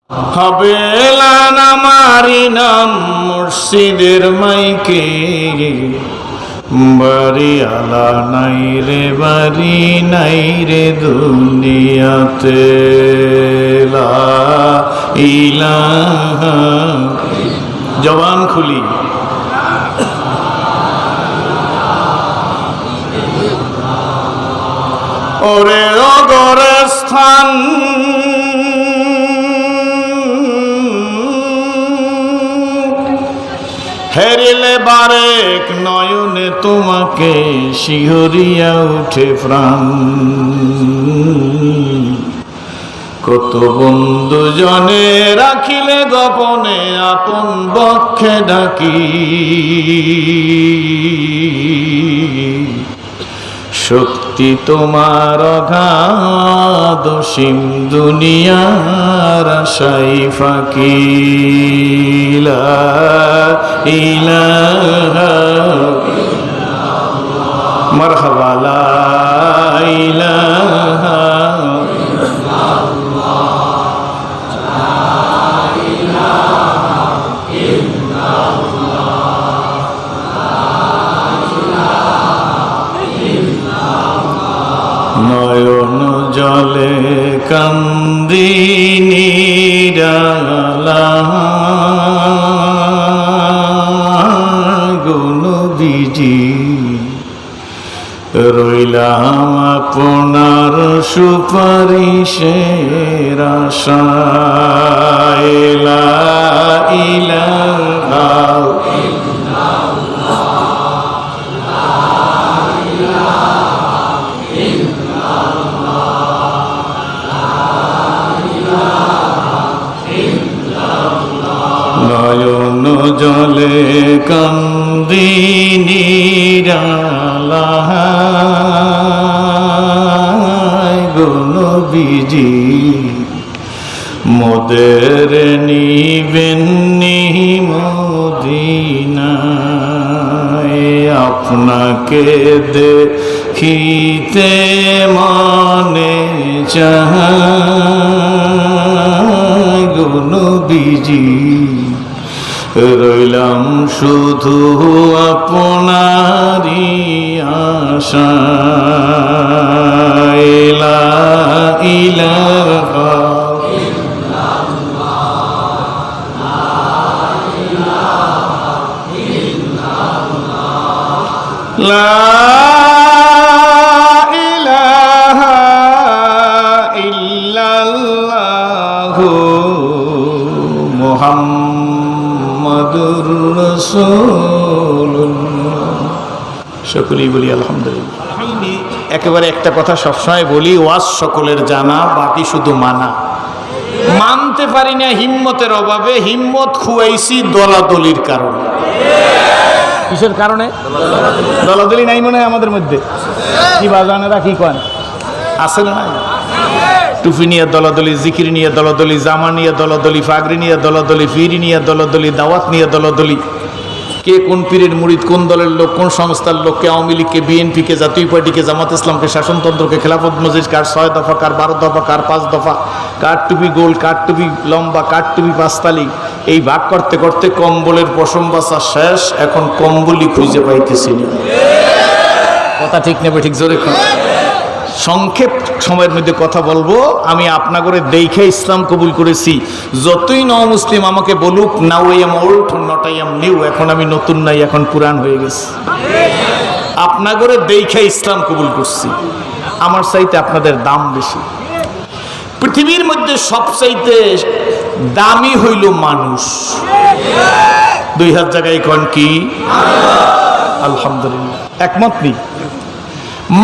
হবেলান আমারি নাম মুর্শিদের মাইকে, বাড়ি আলা নাই রে বাড়ি নাই রে দুনিয়াতে, লা ইলাহা। জবান খুলি ওরে অগরে স্থান হেরিলে বারেক নয়নে তোমাকে শিহরিয়া উঠে প্রাণ, কত বন্ধু জনে রাখিলে গোপনে আপন বক্ষে ডাকি, শক্তি তোমার অগাধ সীম দুনিয়ার আশাই ফাঁকি, লা ইলাহা মারহাবা লা ইলাহা নয়ন জলে কান্দি নিরালা গুণবিজি, রইলাম আপনার সুপারিশের আশায়, লা ইলাহা নয়ন জলে কান্দি নিরালা গুণবিজি, মোদের নিবেন মদিনায়, আপনাকে দেখিতে মনে চায় গুণবিজি, রইলাম শুধু আপনারি আশায়, লা ইলাহা লা ইলাহা ইল্লাল্লাহু মুহাম্মাদুর রাসূলুল্লাহ। সকলেই বলি আলহামদুলিল্লাহ। একেবারে একটা কথা সবসময় বলি, ওয়াজ সকলের জানা, বাকি শুধু মানা। মানতে পারি না হিম্মতের অভাবে, হিম্মত খুয়াইছি দলাদলির কারণে। কিসের কারণে? দলাদলি নাই মনে হয় আমাদের মধ্যে। কি বাজানেরা কি কন আছে না? টুপি নিয়ে দলাদলি, জিকির নিয়ে দলাদলি, জামা নিয়ে দলাদলি, ফাগরি নিয়ে দলাদলি, ফিরি নিয়ে দলাদলি, দাওয়াত নিয়ে দলাদলি। কে কোন পীরের মুরিদ, কোন দলের লোক, কোন সংস্থার লোক, কে আওয়ামী লীগকে, বিএনপিকে, জাতীয় পার্টিকে, জামাত ইসলামকে, শাসনতন্ত্রকে, খেলাফত মজলিস, কার 6 দফা, কার 12 দফা, কার 5 দফা, কার টুপি গোল, কার টুপি লম্বা, কার টুপি পাঁচতালি। এই ভাগ করতে করতে কম্বলের পশম বাসা শেষ, এখন কম্বলই খুঁজে পাইতেছি না। কথা ঠিক নেবে? ঠিক জোরে। সংক্ষেপ সময়ের মধ্যে কথা বলবো। আমি আপনাগরে দেখে ইসলাম কবুল করেছি। যতই ন মুসলিম আমাকে বলুক, now I am old not I am new, এখন আমি নতুন নাই, এখন পুরান হয়ে গেছি। আপনাগরে দেখে ইসলাম কবুল করছি। আমার চাইতে আপনাদের দাম বেশি। পৃথিবীর মধ্যে সবচাইতে দামি হইল মানুষ। 2000 জায়গায় কোন কি? আলহামদুলিল্লাহ, একমত নেই।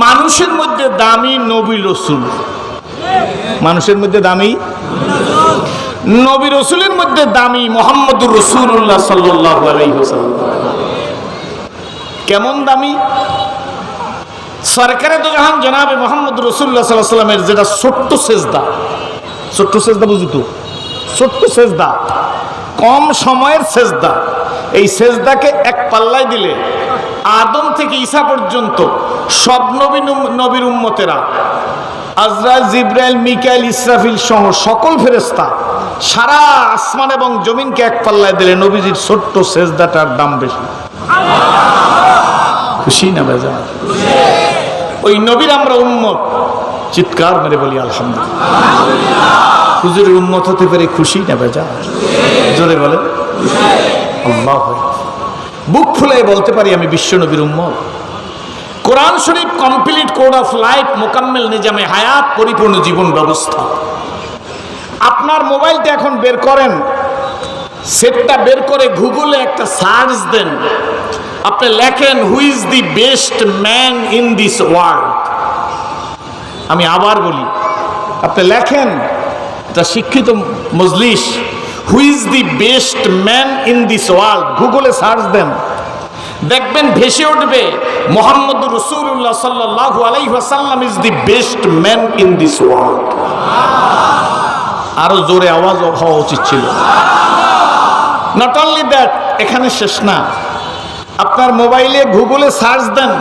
মানুষের মধ্যে দামি নবী রসুল, মানুষের মধ্যে দামি নবী রসুলের মধ্যে দামি মুহাম্মদুর রাসূলুল্লাহ সাল্লাল্লাহু আলাইহি ওয়াসাল্লাম। কেমন দামি? সরকারে তো জাহান জনাবে মুহাম্মদুর রাসূলুল্লাহ সাল্লাল্লাহু আলাইহি ওয়াসাল্লামের যেটা ছোট্ট সেজদা, ছোট্ট সেজদা বুঝিত, ছোট্ট সেজদা, কম সময়ের সেজদা, এই সেজদাকে এক পাল্লায় দিলে আদম থেকে ঈসা পর্যন্ত সব নবীর উম্মতেরা, আজরাইল, জিবরাইল, মিকাইল, ইসরাফিল সহ সকল ফেরেশতা সারা আসমান এবং জমিনকে এক পাল্লায় দিলে নবীজির ছোট্ট সেজদাটার দাম বেশি। খুশি না বেজার? ওই নবীর আমরা উম্মত, চিৎকার মেরে বলি আলহামদুলিল্লাহ। হুজুরের উম্মত হতে পেরে খুশি না বেজার? জোরে বলে আল্লাহু আকবার। বুক ফুলাই বলতে পারি আমি বিশ্ব নবীর উম্মত। কোরআন শরীফ কমপ্লিট কোড অফ লাইফ, মোকাম্মেল নিজামে হায়াত, পরিপূর্ণ জীবন ব্যবস্থা। আপনার মোবাইলটা এখন বের করেন, সেটটা বের করে গুগলে একটা সার্চ দেন, আপনি লেখেন who is the best man in this world. আমি আবার বলি, আপনি লেখেন, এটা শিক্ষিত মজলিস, who is the best man in this world, গুগলে সার্চ দেন, দেখবেন ভেসে উঠবে মুহাম্মদুর রাসূলুল্লাহ সাল্লাল্লাহু আলাইহি ওয়াসাল্লাম is the best man in this world. আরো জোরে আওয়াজ হওয়া উচিত ছিল। নট অনলি দ্যাট, এখানে শেষ না, আপনার মোবাইলে গুগলে সার্চ দেন,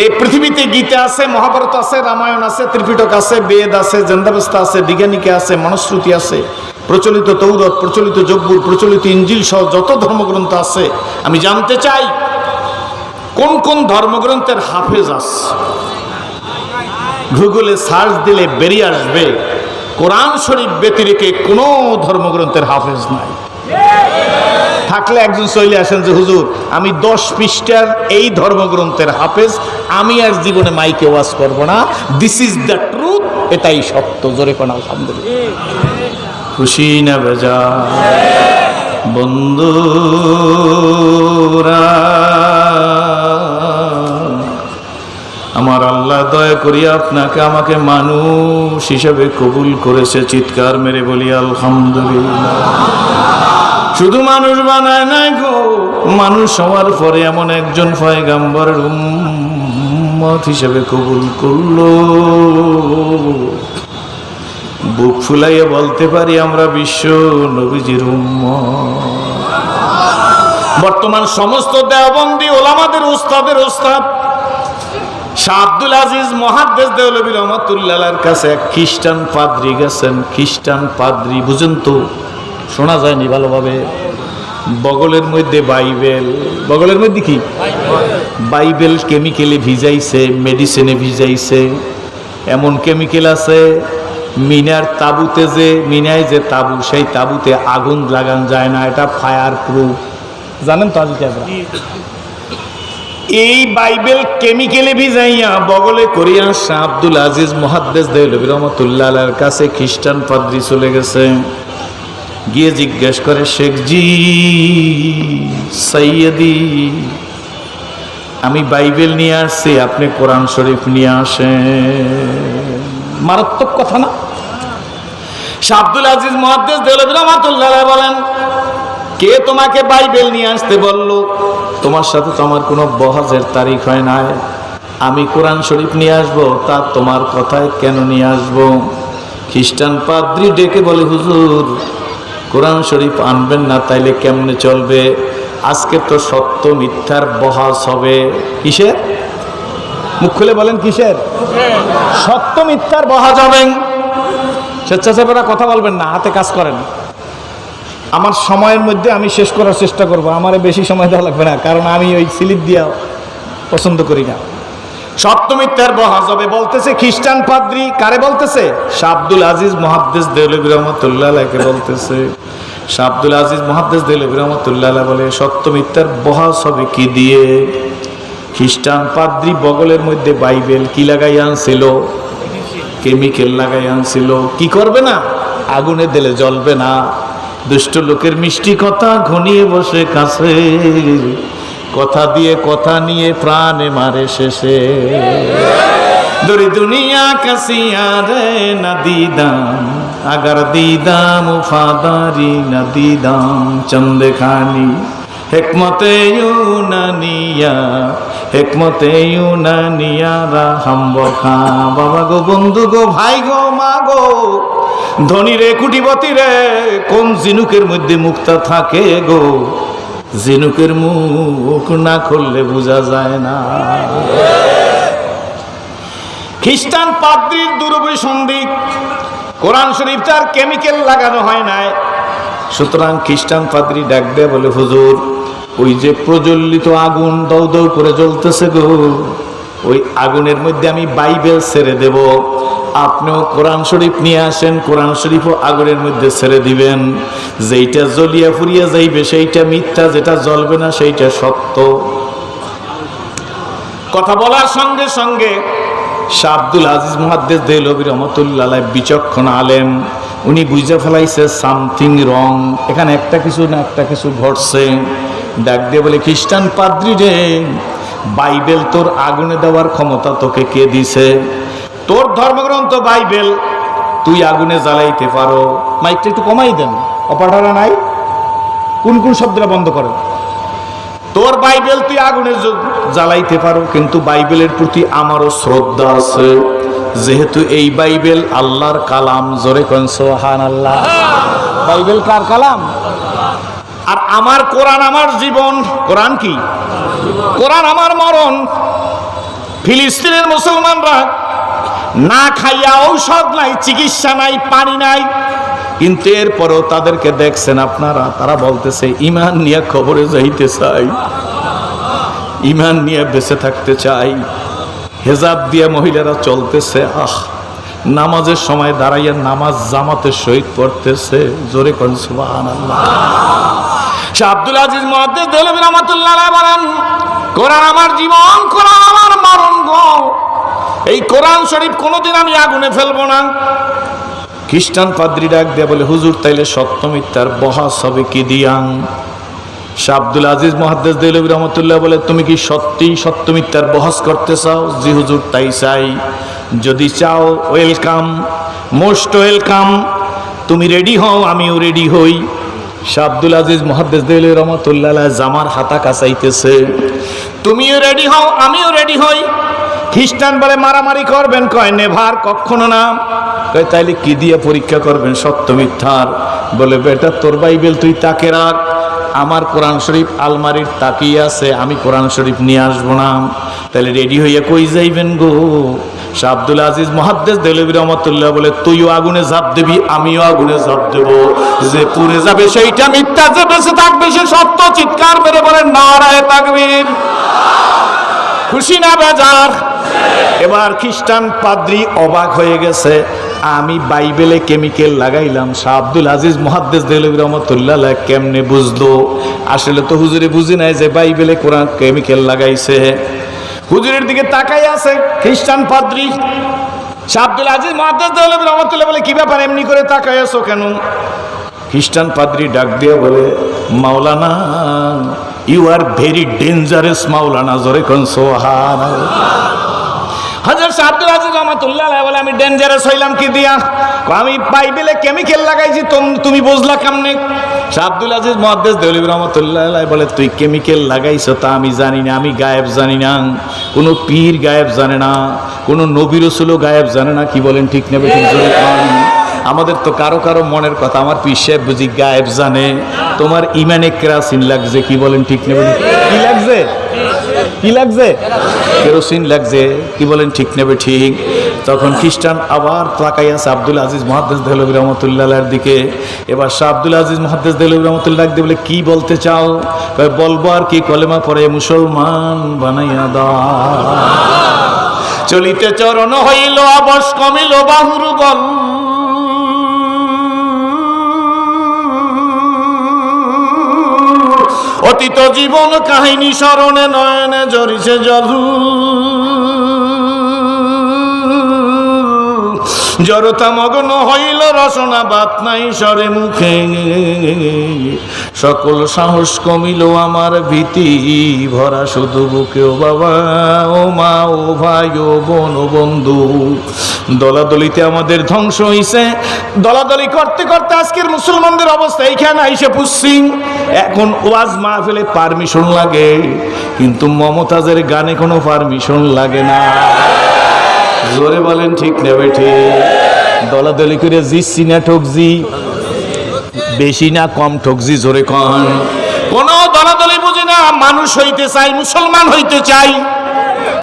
এই পৃথিবীতে গীতা আছে, মহাভারত আছে, রামায়ণ আছে, ত্রিপিটক আছে, বেদ আছে, জন্দাবস্তা আছে, দিগানিকা আছে, মনুস্মৃতি আছে, প্রচলিত তৌরত, প্রচলিত জব্বুর, প্রচলিত ইঞ্জিল সহ যত ধর্মগ্রন্থ আছে, আমি জানতে চাই কোন কোন ধর্মগ্রন্থের হাফেজ আছে। গুগলে সার্চ দিলে বেরিয়ে আসবে কোরআন শরীফ ব্যতিরেকে কোনো ধর্মগ্রন্থের হাফেজ নাই। থাকলে একজন চলে আসেন যে হুজুর আমি 10 পৃষ্ঠার এই ধর্মগ্রন্থের হাফেজ, আমি আর জীবনে মাইকে ওয়াজ করব না, দিস ইজ দ্য ট্রুথ, এটাই সত্য। জোরে কোন আলহামদুলিল্লাহ। খুশি না বেজা বন্ধুরা? আমার আল্লাহ দয়া করিয়া আপনাকে আমাকে মানুষ হিসেবে কবুল করেছে। চিৎকার মেরে বলি আলহামদুলিল্লাহ। শুধু মানুষ বানায় নাই গো, মানুষ হওয়ার পরে এমন একজন পয়গাম্বরের উম্মত হিসেবে কবুল করলো। বুক ফুলাইয়া বলতে পারি আমরা বিশ্ব নবীজির উম্মত। বর্তমান সমস্ত দেওবন্দি ওলামাদের উস্তাদের উস্তাদ শাহ আব্দুল আজিজ মুহাদ্দিস দেওলভী রহমাতুল্লাহর কাছে এক খ্রিস্টান পাদ্রী গেছেন। খ্রিস্টান পাদ্রী বুঝেন তো, শোনা যায়নি ভালোভাবে। বগলের মধ্যে বাইবেল, বগলের মধ্যে কি বাইবেল কেমিক্যালে ভিজাইছে, মেডিসিনে ভিজাইছে। এমন কেমিক্যাল আছে মিনার তাবুতে, যে মিনায় যে তাবু, সেই তাবুতে আগুন লাগান যায় না, এটা ফায়ার প্রুফ। জানেন তো আজকে এই বাইবেল কেমিক্যালে ভিজাইয়া বগলে করিয়া শাহ আব্দুল আজিজ মুহাদ্দিস দেওলভী রহমাতুল্লাহর কাছে খ্রিস্টান পাদ্রী চলে গেছে। গিয়ে জিজ্ঞেস করে, শেখজি সৈয়দি, আমি বাইবেল নিয়ে আসছি, আপনি কোরআন শরীফ নিয়ে আসেন। মারাত্মক কথা না? শাহ আব্দুল আজিজ মুহাদ্দিস দেওলভী রহমাতুল্লাহ বলেন, কে তোমাকে বাইবেল নিয়ে আসতে বলল? তোমার সাথে তো আমার কোনো বহাজের তারিখ হয় নাই, আমি কোরআন শরীফ নিয়ে আসবো, তা তোমার কথায় কেন নিয়ে আসবো? খ্রিস্টান পাদ্রী ডেকে বলে, হুজুর কোরআন শরীফ আনবেন না তাইলে কেমনে চলবে? আজকে তো সত্য মিথ্যার বহাস হবে। কিসের? মুখ খুলে বলেন কিসের? সত্য মিথ্যার বহাস হবে। স্বেচ্ছাসেবীরা কথা বলবেন না, হাতে কাজ করেন। আমার সময়ের মধ্যে আমি শেষ করার চেষ্টা করব, আমার বেশি সময় দেওয়া লাগবে না, কারণ আমি ওই স্লিপ দিয়া পছন্দ করি না। সত্য মিথ্যার বহাস হবে বলতেছে খ্রিস্টান পাদ্রী। কারে বলতেছে? শাহ আব্দুল আজিজ মুহাদ্দিস দেওলভী রহমাতুল্লাহকে বলতেছে। শাহ আব্দুল আজিজ মুহাদ্দিস দেওলভী রহমাতুল্লাহ বলে, সত্য মিথ্যার বহাস হবে কি দিয়ে? খ্রিস্টান পাদ্রী বগলের মধ্যে বাইবেল কি লাগাই আনছিল? কেমিক্যাল লাগাই আনছিল। কি করবে না? আগুনে দিলে জ্বলবে না। দুষ্ট লোকের মিষ্টি কথা ঘনিয়ে বসে কাছে, কথা দিয়ে কথা নিয়ে প্রাণে মারে শেষে। দরি দুনিয়া কাসিয়া রে না দিদাম, আগার দিদাম ফাদারি না দিদাম চন্দে খানি। হেকমতে ইউনানিয়া, হেকমতে ইউনানিয়া রাহাম্ব খা। বাবা গো, বন্ধু গো, ভাই গো, মা গো, ধনী রে, কুটিপতি রে, কোন জিনুকের মধ্যে মুক্তা থাকে গো? জিনুকের মুখ না খুললে বোঝা যায় না। খ্রিস্টান পাদ্রীর দূরভিসন্ধি কোরআন শরীফ তার কেমিক্যাল লাগানো হয় নাই। সুতরাং খ্রিস্টান পাদ্রী ডাক দেয়া বলে, হুজুর ওই যে প্রজ্বলিত আগুন দাউ দাউ করে জ্বলতেছে গো, ওই আগুনের মধ্যে আমি বাইবেল ছেড়ে দেব, আপনিও কোরআন শরীফ নিয়ে আসেন, কোরআন শরীফও আগুনের মধ্যে ছেড়ে দিবেন। যেইটা জ্বলিয়া ফুরিয়া যাইবে সেইটা মিথ্যা, যেটা জ্বলবে না সেইটা সত্য। কথা বলার সঙ্গে সঙ্গে শাহ আব্দুল আজিজ মুহাদ্দিস দেহলভী রহমাতুল্লাহ আলাইহি বিচক্ষণ আলেম, উনি বুঝে ফেলাইছে সামথিং রং, এখানে একটা কিছু না একটা কিছু ঘটছে। ডাক দিয়ে বলে, খ্রিস্টান পাদ্রী রে, বাইবেল তোর আগুনে দেওয়ার ক্ষমতা তোকে কে দিছে? তোর ধর্মগ্রন্থ বাইবেল তুই আগুনে জ্বালাইতে পারো। মাইকটা একটু কমাই দেন, অপাঠারা নাই, কোন কোন শব্দটা বন্ধ করেন। তোর বাইবেল তুই আগুনে জ্বালাইতে পারো, কিন্তু বাইবেলের প্রতি আমারও শ্রদ্ধা আছে, যেহেতু এই বাইবেল আল্লাহর কালাম। জোরে কোন সুবহানাল্লাহ। বাইবেল কার কালাম? আর আমার কোরআন আমার জীবন। কোরআন কি? কোরআন আমার মরণ। ফিলিস্তিনের মুসলমানরা না খাইয়া, ঔষধ নাই, চিকিৎসা নাই, পানি নাই, কিন্তু এরপরও তাদেরকে দেখছেন আপনারা, তারা বলতেছে ঈমান নিয়ে কবরে যাইতে চাই, ঈমান নিয়ে বেঁচে থাকতে চাই। হেজাব দিয়ে মহিলারা চলতেছে, নামাজের সময় দাঁড়াইয়া নামাজ জামাতের সহিত পড়তেছে। জোরে কোন সুবহানাল্লাহ। শাহ আব্দুল আজিজ মুহাদ্দিস দেহলভী রহমাতুল্লাহ আলাইহি বলেন, কোরআন আমার জীবন, কোরআন আমার মরণ গো। এই কোরআন শরীফ কোনোদিন আমি আগুনে ফেলবো না। খ্রিস্টান পাদ্রী ডাক দিয়ে বলে, হুজুর তাইলে সত্য মিথ্যার বহাস হবে কি দিয়াং? শাহ আব্দুল আজিজ মুহাদ্দিস দেহলভী রহমাতুল্লাহ বলে, তুমি কি সত্যি সত্য মিথ্যার বহাস করতে চাও? জি হুজুর, তাই চাই। যদি চাও ওয়েলকাম, মোস্ট ওয়েলকাম। তুমি রেডি হও, আমিও রেডি হই। শাহ আব্দুল আজিজ মুহাদ্দিস দেহলভী রহমাতুল্লাহ জামার হাতা কাচাইতেছে, তুমিও রেডি হও, আমিও রেডি হই। খ্রিস্টান বলে, মারামারি করবেন? কয় নেভার, কখনো না। কয় তাইলে কি দিয়ে পরীক্ষা করবেন সত্য মিথ্যার? বলে, বেটা তোর বাইবেল তুই তাকে রাখ, আমার কোরআন শরীফ আলমারির তাকিয়ে আছে, আমি কোরআন শরীফ নিয়ে আসবো না। তাহলে রেডি হইয়া কই যাইবেন গো? শাহ আব্দুল আজিজ মুহাদ্দিস দেহলভী রহমাতুল্লাহ বলে, তুইও আগুনে ঝাঁপ দিবি, আমিও আগুনে ঝাঁপ দেব। যে পুড়ে যাবে সেইটা মিথ্যা, যে বেঁচে থাকবে সে সত্য। চিৎকার মেরে বলেন নারায়ে তাকবীর। খুশি না বেজার? এবার খ্রিস্টান পাদ্রী অবাক হয়ে গেছে, আমি বাইবেলে কেমিক্যাল লাগাইলাম, শাহ আব্দুল আজিজ মুহাদ্দিস দেহলভী রহমাতুল্লাহ কেমনে বুঝলো? আসলে তো হুজুরে বুঝি নাই যে বাইবেলে কোরআন কেমিক্যাল লাগাইছে। হুজুরের দিকে তাকাই আছে খ্রিস্টান পাদ্রী। শাহ আব্দুল আজিজ মুহাদ্দিস দেহলভী রহমাতুল্লাহ বলে, কি ব্যাপার এমনি করে তাকাই আছো কেন? খ্রিস্টান পাদ্রী ডাক দিয়ে বলে, মাওলানা ইউ আর ভেরি ডেঞ্জারাস মাওলানা। জোরে কোন সুবহানাল্লাহ। হযরত শাহ আব্দুল আজিজ রহমাতুল্লাহ বলে, আমি ডেঞ্জারাস হইলাম কি দিয়া? আমি বাইবেলে কেমিক্যাল লাগাইছি, তুমি বুঝলা কেমনে? শাহ আব্দুল আজিজ মুহাদ্দিস দেহলভী রহমাতুল্লাহ বলে, তুই কেমিক্যাল লাগাইছো তা আমি জানি না, আমি গায়েব জানি না, কোনো পীর গায়েব জানে না, কোনো নবী রাসূলও গায়েব জানে না। কি বলেন ঠিক নেবে? ঠিক জোরে কোন। আমাদের তো কারো কারো মনের কথা, আমার পীর সাহেব বুঝি গায়েব জানে। তোমার ইমানে কেরোসিন লাগছে। কি বলেন ঠিক নেবে? কি লাগছে? কি লাগছে? কেরোসিন লাগছে। কি বলেন ঠিক নেবে? ঠিক। তখন খ্রিস্টান আবার তাকাই আছে আব্দুল আজিজ মুহাদ্দিস দেহলভী রহমাতুল্লাহর দিকে। এবার শাহ আব্দুল আজিজ মুহাদ্দিস দেহলভী রহমাতুল্লাহ দিয়ে বলে, কি বলতে চাও? বলবো আর কি, কলেমা পড়ে মুসলমান বানাইয়া দাও। চলিতে চরণ হইল অবশ, কমিল বাহুর বল। অতীত জীবন কাহিনী স্মরণে নয়নে জড়িছে জল। জড়তা মগ্ন হইল রসনা, বাত নাই স্বরে মুখে। সকল সাহস কমিল আমার, ভীতি ভরা শুধু বুকে। ও বাবা, ও মা, ও ভাই, ও বোন, ও বন্ধু, দলাদলিতে আমাদের ধ্বংস হইছে। দলাদলি করতে করতে আজকের মুসলমানদের অবস্থা এইখানে আইসে পুষছি। এখন ওয়াজ মাহফিলে পারমিশন লাগে, কিন্তু মমতাজের গানে কোনো পারমিশন লাগে না। জোরে বলেন ঠিক নেবে? ঠিক। দলাদলি করে জিতছি না ঠকছি? বেশি না কম ঠকছি? জোরে কন। কোন দলাদলি বুঝি না, মানুষ হইতে চাই, মুসলমান হইতে চাই।